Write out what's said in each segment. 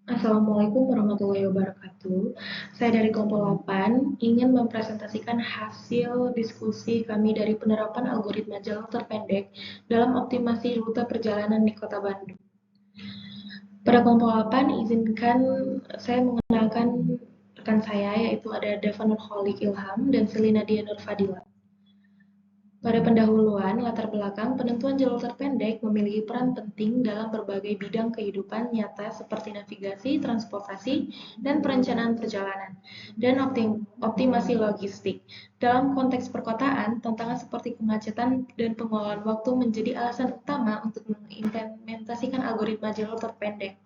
Assalamualaikum warahmatullahi wabarakatuh. Saya dari kelompok 8 ingin mempresentasikan hasil diskusi kami dari penerapan algoritma jalur terpendek dalam optimasi rute perjalanan di Kota Bandung. Pada kelompok 8, izinkan saya mengenalkan rekan saya, yaitu ada Deva Nurholik Ilham dan Selina Dia Nurfadila. Pada pendahuluan, latar belakang penentuan jalur terpendek memiliki peran penting dalam berbagai bidang kehidupan nyata seperti navigasi, transportasi, dan perencanaan perjalanan, dan optimasi logistik. Dalam konteks perkotaan, tantangan seperti kemacetan dan pengelolaan waktu menjadi alasan utama untuk mengimplementasikan algoritma jalur terpendek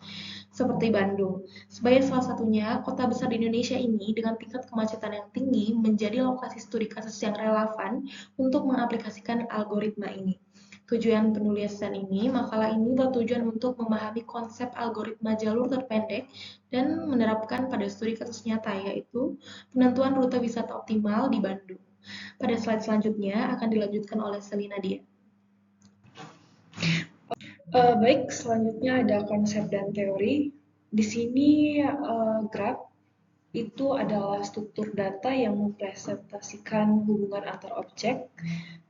seperti Bandung. Sebagai salah satunya, kota besar di Indonesia ini dengan tingkat kemacetan yang tinggi menjadi lokasi studi kasus yang relevan untuk mengaplikasikan algoritma ini. Tujuan penulisan ini, makalah ini bertujuan untuk memahami konsep algoritma jalur terpendek dan menerapkan pada studi kasus nyata, yaitu penentuan rute wisata optimal di Bandung. Pada slide selanjutnya akan dilanjutkan oleh Selina Dia. Baik, selanjutnya ada konsep dan teori. Di sini graph itu adalah struktur data yang mempresentasikan hubungan antar objek.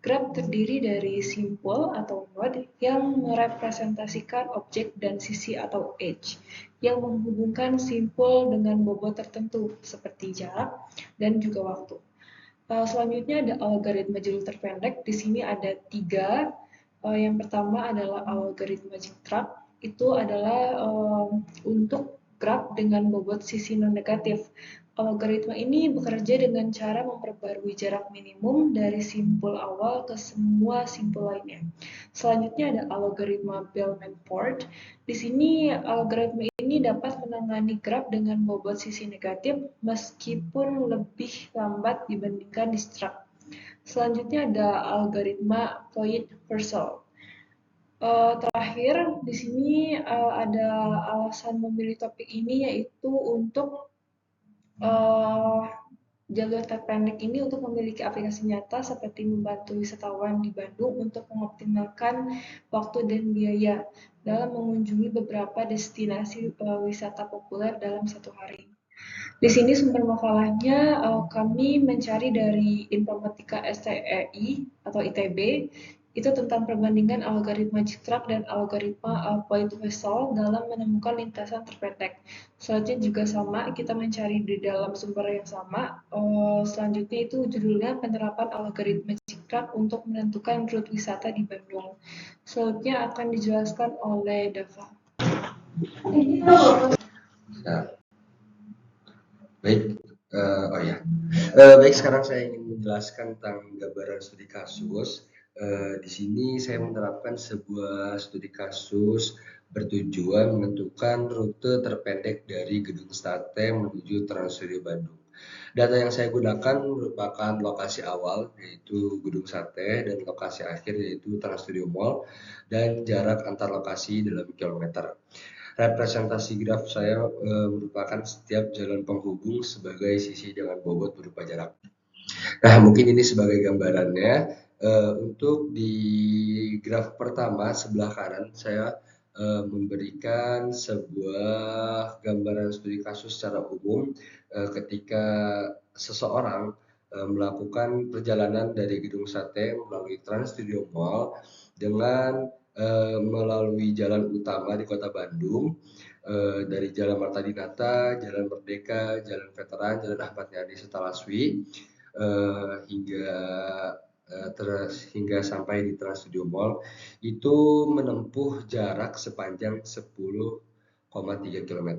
Graph terdiri dari simpul atau node yang merepresentasikan objek dan sisi atau edge yang menghubungkan simpul dengan bobot tertentu seperti jarak dan juga waktu. Selanjutnya ada algoritma jalur terpendek. Di sini ada 3. Yang pertama adalah algoritma zigzag. Itu adalah untuk graf dengan bobot sisi non negatif. Algoritma ini bekerja dengan cara memperbarui jarak minimum dari simpul awal ke semua simpul lainnya. Selanjutnya ada algoritma Bellman-Ford. Di sini algoritma ini dapat menangani graf dengan bobot sisi negatif meskipun lebih lambat dibandingkan distrak. Selanjutnya ada algoritma Floyd-Purcell. Terakhir, di sini ada alasan memilih topik ini yaitu untuk jalur terpendek ini untuk memiliki aplikasi nyata seperti membantu wisatawan di Bandung untuk mengoptimalkan waktu dan biaya dalam mengunjungi beberapa destinasi wisata populer dalam satu hari. Di sini sumber makalahnya kami mencari dari Informatika STEI atau ITB, itu tentang perbandingan algoritma zigzag dan algoritma Pointwhistle dalam menemukan lintasan terpendek. Selanjutnya juga sama, kita mencari di dalam sumber yang sama. Selanjutnya itu judulnya penerapan algoritma zigzag untuk menentukan rute wisata di Bandung. Selanjutnya akan dijelaskan oleh Dava. Nah, baik, baik, sekarang saya ingin menjelaskan tentang gambaran studi kasus. Di sini saya menerapkan sebuah studi kasus bertujuan menentukan rute terpendek dari Gedung Sate menuju Trans Studio Bandung. Data yang saya gunakan merupakan lokasi awal yaitu Gedung Sate dan lokasi akhir yaitu Trans Studio Mall dan jarak antar lokasi dalam kilometer. Representasi graf saya merupakan setiap jalan penghubung sebagai sisi dengan bobot berupa jarak. Nah, mungkin ini sebagai gambarannya. Untuk di graf pertama sebelah kanan saya memberikan sebuah gambaran studi kasus secara umum ketika seseorang melakukan perjalanan dari Gedung Sate melalui Trans Studio Mall dengan melalui jalan utama di Kota Bandung, dari Jalan Marta Dinata, Jalan Merdeka, Jalan Veteran, Jalan Ahmad Yani Setalaswi, hingga sampai di Trans Studio Mall, itu menempuh jarak sepanjang 10,3 km.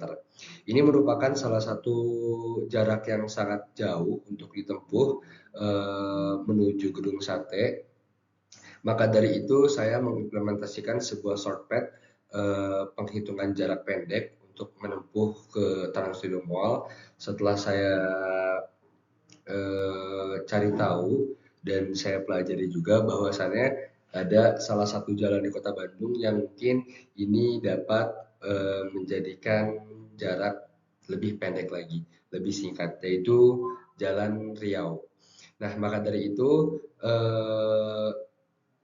Ini merupakan salah satu jarak yang sangat jauh untuk ditempuh menuju Gedung Sate. Maka dari itu saya mengimplementasikan sebuah shortcut penghitungan jarak pendek untuk menempuh ke Trans Studio Mall. Setelah saya cari tahu dan saya pelajari juga bahwasannya ada salah satu jalan di Kota Bandung yang mungkin ini dapat menjadikan jarak lebih pendek lagi, lebih singkat, yaitu Jalan Riau. Nah, maka dari itu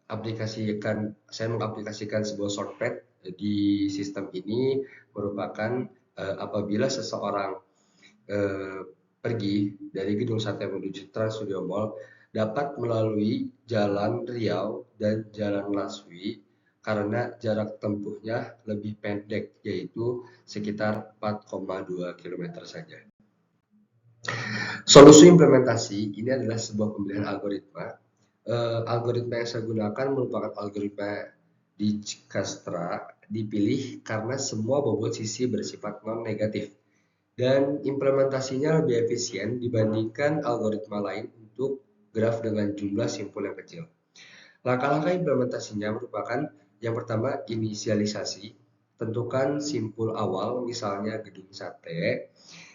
saya mengaplikasikan sebuah shortcut di sistem ini merupakan apabila seseorang pergi dari Gedung Sate menuju Trans Studio Mall dapat melalui Jalan Riau dan Jalan Laswi karena jarak tempuhnya lebih pendek, yaitu sekitar 4,2 km saja. Solusi implementasi ini adalah sebuah pemilihan algoritma. Algoritma yang saya gunakan merupakan algoritma Dijkstra, dipilih karena semua bobot sisi bersifat non-negatif dan implementasinya lebih efisien dibandingkan algoritma lain untuk graf dengan jumlah simpul yang kecil. Langkah-langkah implementasinya merupakan yang pertama inisialisasi, tentukan simpul awal misalnya gedung sate,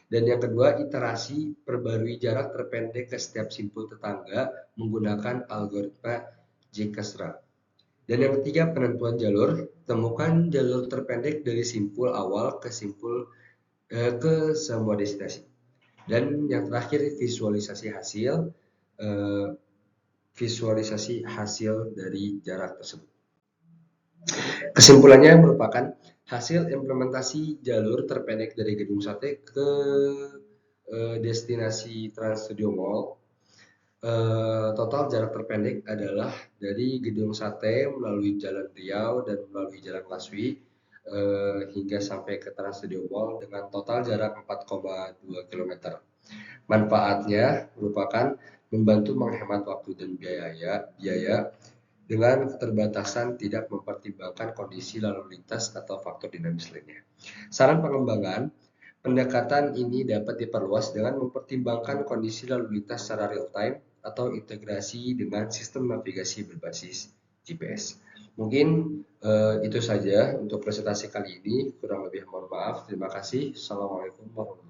dan yang kedua iterasi, perbarui jarak terpendek ke setiap simpul tetangga menggunakan algoritma Dijkstra. Dan yang ketiga penentuan jalur, temukan jalur terpendek dari simpul awal ke simpul ke semua destinasi. Dan yang terakhir visualisasi hasil dari jarak tersebut. Kesimpulannya merupakan hasil implementasi jalur terpendek dari Gedung Sate ke destinasi Trans Studio Mall. Total jarak terpendek adalah dari Gedung Sate melalui Jalan Riau dan melalui Jalan Laswi hingga sampai ke Trans Studio Mall dengan total jarak 4,2 km. Manfaatnya merupakan membantu menghemat waktu dan biaya dengan keterbatasan tidak mempertimbangkan kondisi lalu lintas atau faktor dinamis lainnya. Saran pengembangan, pendekatan ini dapat diperluas dengan mempertimbangkan kondisi lalu lintas secara real time atau integrasi dengan sistem navigasi berbasis GPS. Mungkin itu saja untuk presentasi kali ini. Kurang lebih mohon maaf. Terima kasih. Assalamualaikum warahmatullahi wabarakatuh.